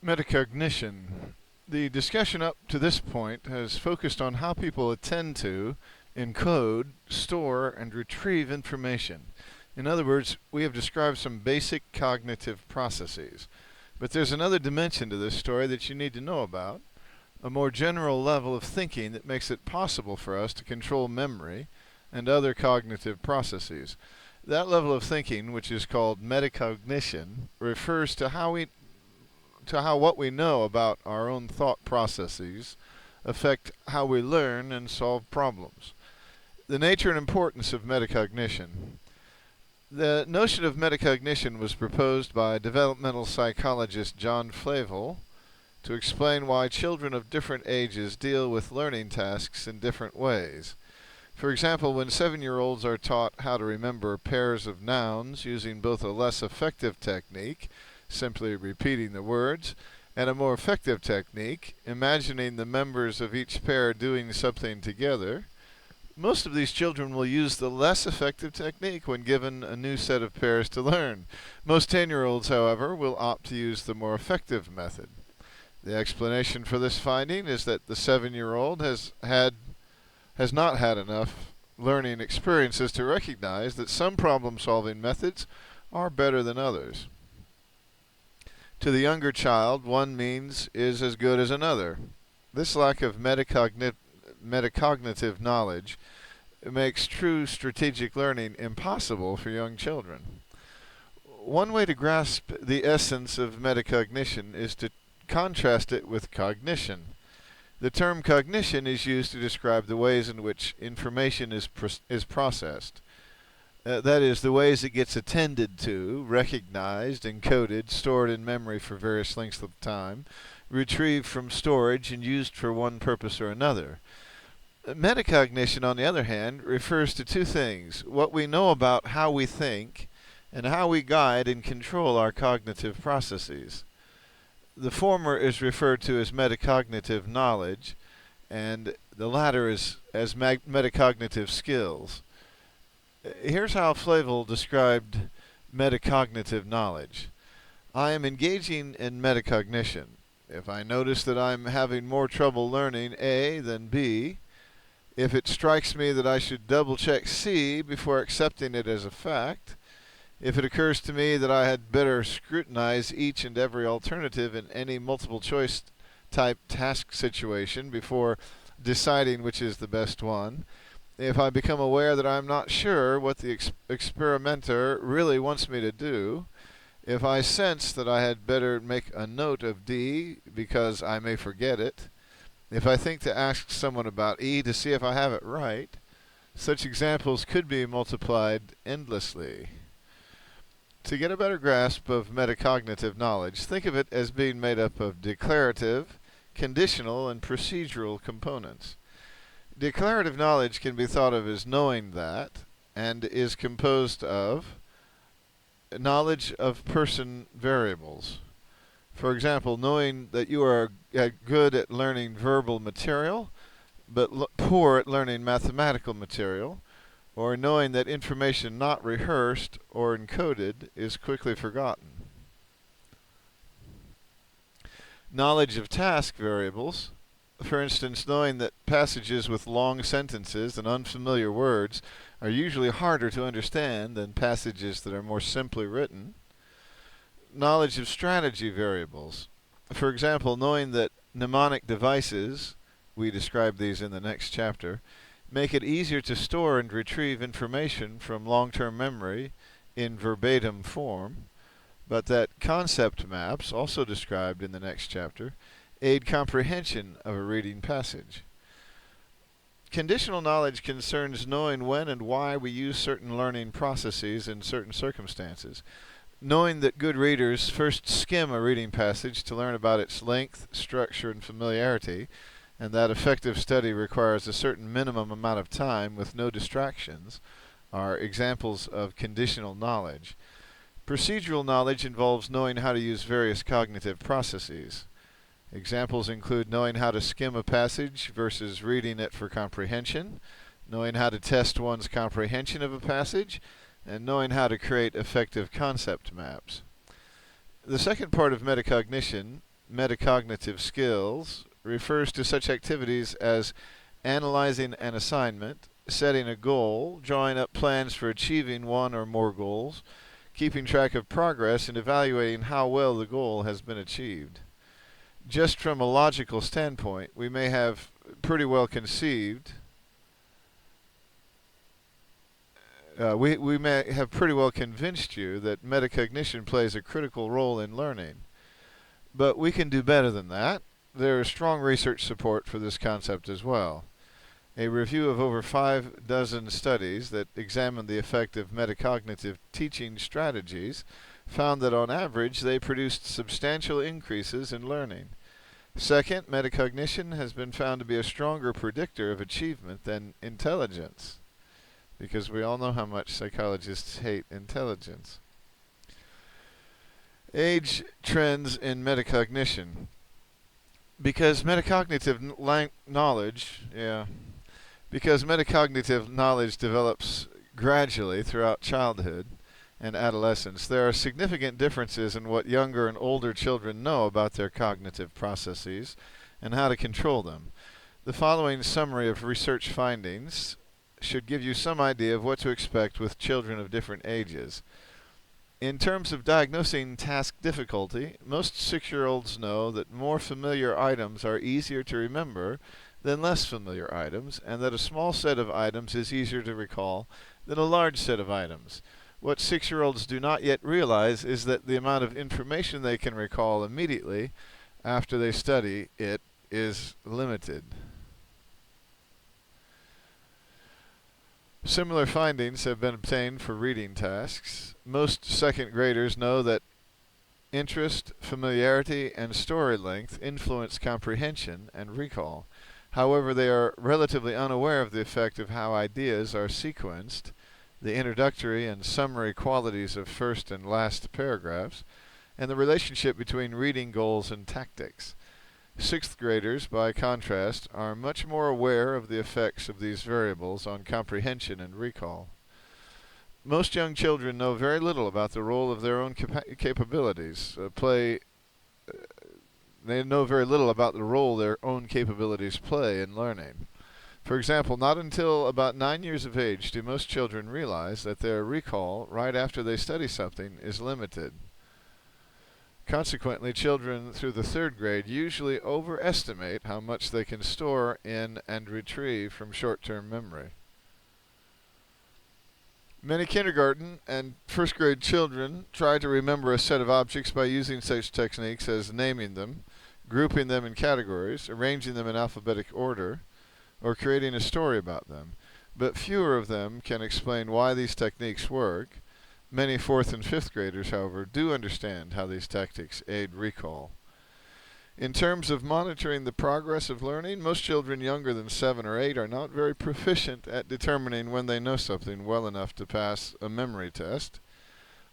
Metacognition. The discussion up to this point has focused on how people attend to, encode, store, and retrieve information. In other words, we have described some basic cognitive processes. But there's another dimension to this story that you need to know about, a more general level of thinking that makes it possible for us to control memory and other cognitive processes. That level of thinking, which is called metacognition, refers to how what we know about our own thought processes affect how we learn and solve problems. The nature and importance of metacognition. The notion of metacognition was proposed by developmental psychologist John Flavel to explain why children of different ages deal with learning tasks in different ways. For example, when 7-year-olds are taught how to remember pairs of nouns using both a less effective technique, simply repeating the words, and a more effective technique, imagining the members of each pair doing something together, most of these children will use the less effective technique when given a new set of pairs to learn. Most 10-year-olds, however, will opt to use the more effective method. The explanation for this finding is that the 7-year-old has not had enough learning experiences to recognize that some problem-solving methods are better than others. To the younger child, one means is as good as another. This lack of metacognitive knowledge makes true strategic learning impossible for young children. One way to grasp the essence of metacognition is to contrast it with cognition. The term cognition is used to describe the ways in which information is processed. That is, the ways it gets attended to, recognized, encoded, stored in memory for various lengths of time, retrieved from storage, and used for one purpose or another. Metacognition, on the other hand, refers to two things: what we know about how we think and how we guide and control our cognitive processes. The former is referred to as metacognitive knowledge, and the latter is as metacognitive skills. Here's how Flavel described metacognitive knowledge. I am engaging in metacognition. If I notice that I'm having more trouble learning A than B, if it strikes me that I should double-check C before accepting it as a fact, if it occurs to me that I had better scrutinize each and every alternative in any multiple-choice type task situation before deciding which is the best one, if I become aware that I'm not sure what the experimenter really wants me to do, if I sense that I had better make a note of D because I may forget it, if I think to ask someone about E to see if I have it right, such examples could be multiplied endlessly. To get a better grasp of metacognitive knowledge, think of it as being made up of declarative, conditional, and procedural components. Declarative knowledge can be thought of as knowing that, and is composed of knowledge of person variables. For example, knowing that you are good at learning verbal material, but poor at learning mathematical material, or knowing that information not rehearsed or encoded is quickly forgotten. Knowledge of task variables. For instance, knowing that passages with long sentences and unfamiliar words are usually harder to understand than passages that are more simply written. Knowledge of strategy variables. For example, knowing that mnemonic devices, we describe these in the next chapter, make it easier to store and retrieve information from long-term memory in verbatim form, but that concept maps, also described in the next chapter, aid comprehension of a reading passage. Conditional knowledge concerns knowing when and why we use certain learning processes in certain circumstances. Knowing that good readers first skim a reading passage to learn about its length, structure, and familiarity, and that effective study requires a certain minimum amount of time with no distractions, are examples of conditional knowledge. Procedural knowledge involves knowing how to use various cognitive processes. Examples include knowing how to skim a passage versus reading it for comprehension, knowing how to test one's comprehension of a passage, and knowing how to create effective concept maps. The second part of metacognition metacognitive skills refers to such activities as analyzing an assignment, setting a goal, drawing up plans for achieving one or more goals, keeping track of progress, and evaluating how well the goal has been achieved. Just from a logical standpoint, we may have pretty well conceived we may have pretty well convinced you that metacognition plays a critical role in learning. But we can do better than that. There is strong research support for this concept as well. A review of over 6 studies that examined the effect of metacognitive teaching strategies found that on average they produced substantial increases in learning. Second, metacognition has been found to be a stronger predictor of achievement than intelligence, because we all know how much psychologists hate intelligence. Age trends in metacognition. Because metacognitive knowledge develops gradually throughout childhood and adolescence, there are significant differences in what younger and older children know about their cognitive processes and how to control them. The following summary of research findings should give you some idea of what to expect with children of different ages. In terms of diagnosing task difficulty, most 6-year-olds know that more familiar items are easier to remember than less familiar items, and that a small set of items is easier to recall than a large set of items. What 6-year-olds do not yet realize is that the amount of information they can recall immediately after they study it is limited. Similar findings have been obtained for reading tasks. Most second graders know that interest, familiarity, and story length influence comprehension and recall. However, they are relatively unaware of the effect of how ideas are sequenced, the introductory and summary qualities of first and last paragraphs, and the relationship between reading goals and tactics. 6th graders, by contrast, are much more aware of the effects of these variables on comprehension and recall. Most young children know very little about the role of their own capabilities. They know very little about the role their own capabilities play in learning. For example, not until about 9 years of age do most children realize that their recall right after they study something is limited. Consequently, children through the 3rd grade usually overestimate how much they can store in and retrieve from short-term memory. Many kindergarten and 1st grade children try to remember a set of objects by using such techniques as naming them, grouping them in categories, arranging them in alphabetic order, or creating a story about them. But fewer of them can explain why these techniques work. Many 4th and 5th graders, however, do understand how these tactics aid recall. In terms of monitoring the progress of learning, most children younger than 7 or 8 are not very proficient at determining when they know something well enough to pass a memory test.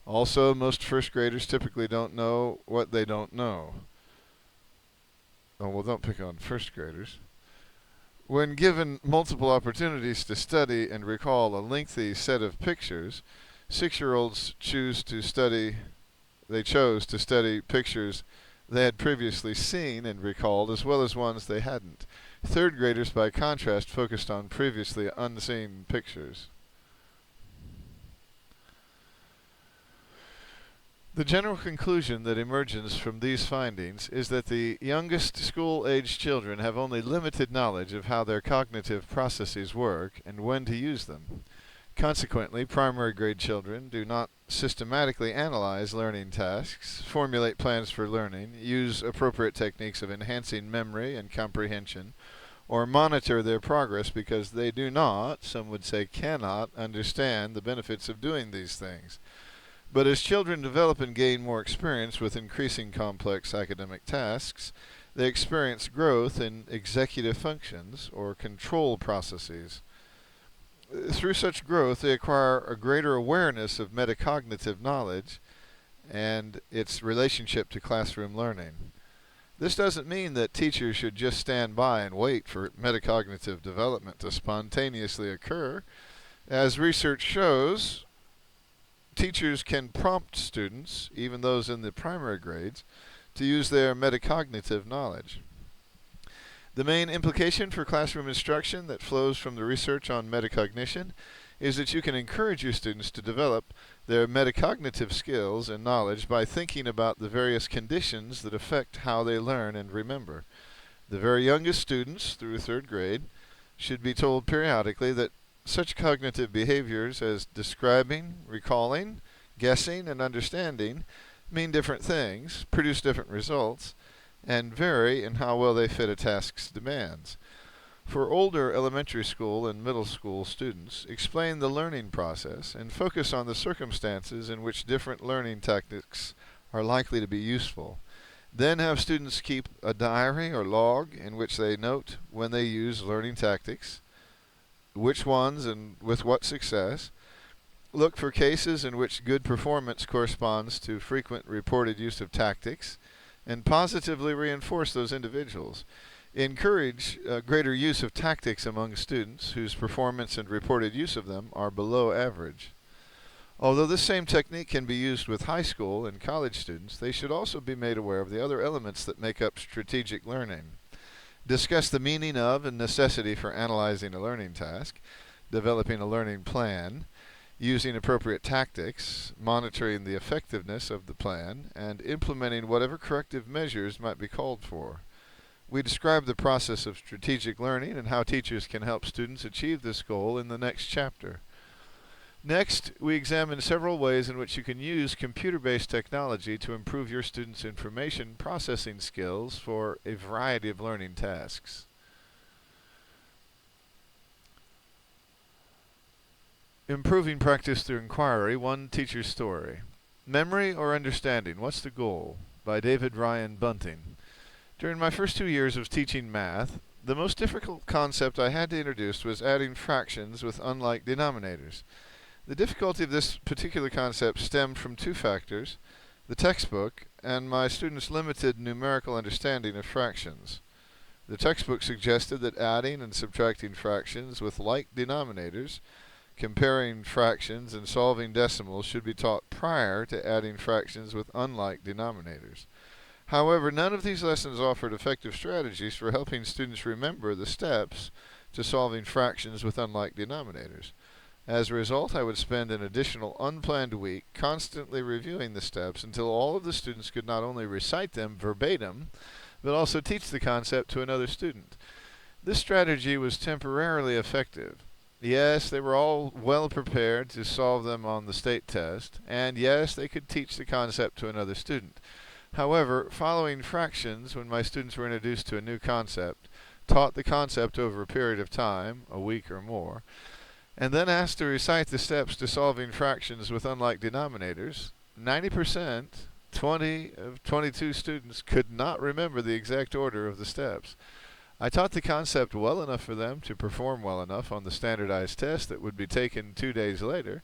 Also, most 1st graders typically don't know what they don't know. Oh, well, don't pick on 1st graders. When given multiple opportunities to study and recall a lengthy set of pictures, 6-year-olds chose to study pictures they had previously seen and recalled, as well as ones they hadn't. 3rd graders, by contrast, focused on previously unseen pictures. The general conclusion that emerges from these findings is that the youngest school-aged children have only limited knowledge of how their cognitive processes work and when to use them. Consequently, primary grade children do not systematically analyze learning tasks, formulate plans for learning, use appropriate techniques of enhancing memory and comprehension, or monitor their progress because they do not, some would say cannot, understand the benefits of doing these things. But as children develop and gain more experience with increasing complex academic tasks, they experience growth in executive functions or control processes. Through such growth, they acquire a greater awareness of metacognitive knowledge and its relationship to classroom learning. This doesn't mean that teachers should just stand by and wait for metacognitive development to spontaneously occur. As research shows, teachers can prompt students, even those in the primary grades, to use their metacognitive knowledge. The main implication for classroom instruction that flows from the research on metacognition is that you can encourage your students to develop their metacognitive skills and knowledge by thinking about the various conditions that affect how they learn and remember. The very youngest students, through third grade, should be told periodically that such cognitive behaviors as describing, recalling, guessing, and understanding mean different things, produce different results, and vary in how well they fit a task's demands. For older elementary school and middle school students, explain the learning process and focus on the circumstances in which different learning tactics are likely to be useful. Then have students keep a diary or log in which they note when they use learning tactics, which ones and with what success. Look for cases in which good performance corresponds to frequent reported use of tactics, and positively reinforce those individuals. Encourage greater use of tactics among students whose performance and reported use of them are below average. Although this same technique can be used with high school and college students, they should also be made aware of the other elements that make up strategic learning. Discuss the meaning of and necessity for analyzing a learning task, developing a learning plan, using appropriate tactics, monitoring the effectiveness of the plan, and implementing whatever corrective measures might be called for. We describe the process of strategic learning and how teachers can help students achieve this goal in the next chapter. Next, we examine several ways in which you can use computer-based technology to improve your students' information processing skills for a variety of learning tasks. Improving practice through inquiry, one teacher's story. Memory or understanding, what's the goal? By David Ryan Bunting. During my first 2 years of teaching math, the most difficult concept I had to introduce was adding fractions with unlike denominators. The difficulty of this particular concept stemmed from two factors: the textbook and my students' limited numerical understanding of fractions. The textbook suggested that adding and subtracting fractions with like denominators, comparing fractions, and solving decimals should be taught prior to adding fractions with unlike denominators. However, none of these lessons offered effective strategies for helping students remember the steps to solving fractions with unlike denominators. As a result, I would spend an additional unplanned week constantly reviewing the steps until all of the students could not only recite them verbatim, but also teach the concept to another student. This strategy was temporarily effective. Yes, they were all well prepared to solve them on the state test, and yes, they could teach the concept to another student. However, following fractions, when my students were introduced to a new concept, taught the concept over a period of time, a week or more, and then asked to recite the steps to solving fractions with unlike denominators, 90%, 20 of 22 students could not remember the exact order of the steps. I taught the concept well enough for them to perform well enough on the standardized test that would be taken 2 days later,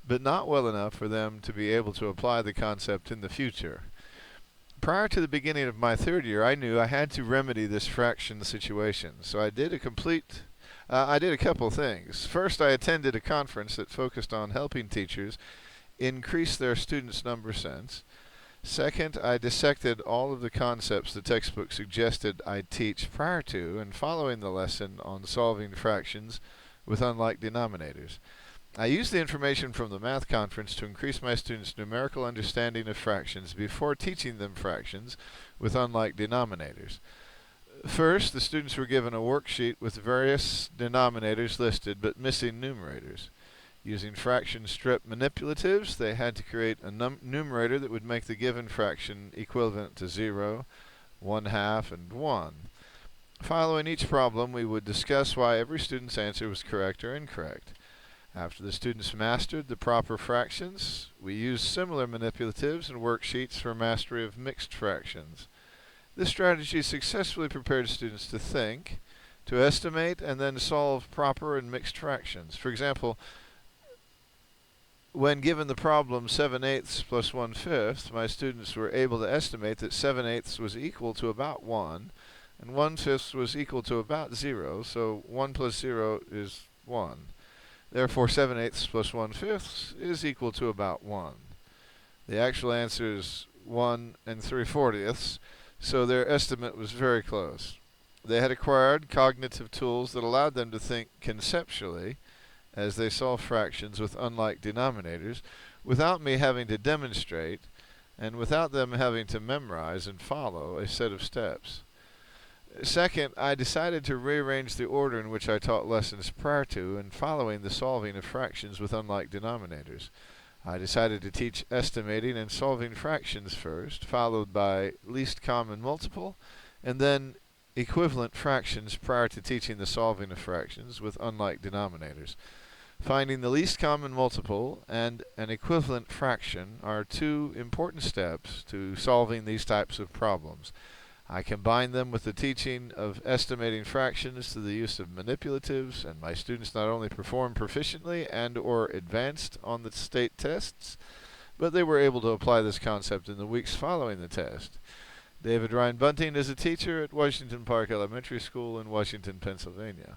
but not well enough for them to be able to apply the concept in the future. Prior to the beginning of my third year, I knew I had to remedy this fraction situation, so I did a couple things. First, I attended a conference that focused on helping teachers increase their students' number sense. Second, I dissected all of the concepts the textbook suggested I teach prior to and following the lesson on solving fractions with unlike denominators. I used the information from the math conference to increase my students' numerical understanding of fractions before teaching them fractions with unlike denominators. First, the students were given a worksheet with various denominators listed but missing numerators. Using fraction strip manipulatives, they had to create a numerator that would make the given fraction equivalent to 0, 1/2, and 1. Following each problem, we would discuss why every student's answer was correct or incorrect. After the students mastered the proper fractions, we used similar manipulatives and worksheets for mastery of mixed fractions. This strategy successfully prepared students to think, to estimate, and then solve proper and mixed fractions. For example, when given the problem 7/8 plus 1/5, my students were able to estimate that 7/8 was equal to about 1, and 1/5 was equal to about 0, so 1 plus 0 is 1. Therefore, 7/8 plus 1/5 is equal to about 1. The actual answers 1 3/40, so their estimate was very close. They had acquired cognitive tools that allowed them to think conceptually as they solved fractions with unlike denominators without me having to demonstrate and without them having to memorize and follow a set of steps. Second, I decided to rearrange the order in which I taught lessons prior to and following the solving of fractions with unlike denominators. I decided to teach estimating and solving fractions first, followed by least common multiple, and then equivalent fractions prior to teaching the solving of fractions with unlike denominators. Finding the least common multiple and an equivalent fraction are two important steps to solving these types of problems. I combine them with the teaching of estimating fractions through the use of manipulatives, and my students not only performed proficiently and or advanced on the state tests, but they were able to apply this concept in the weeks following the test. David Ryan Bunting is a teacher at Washington Park Elementary School in Washington, Pennsylvania.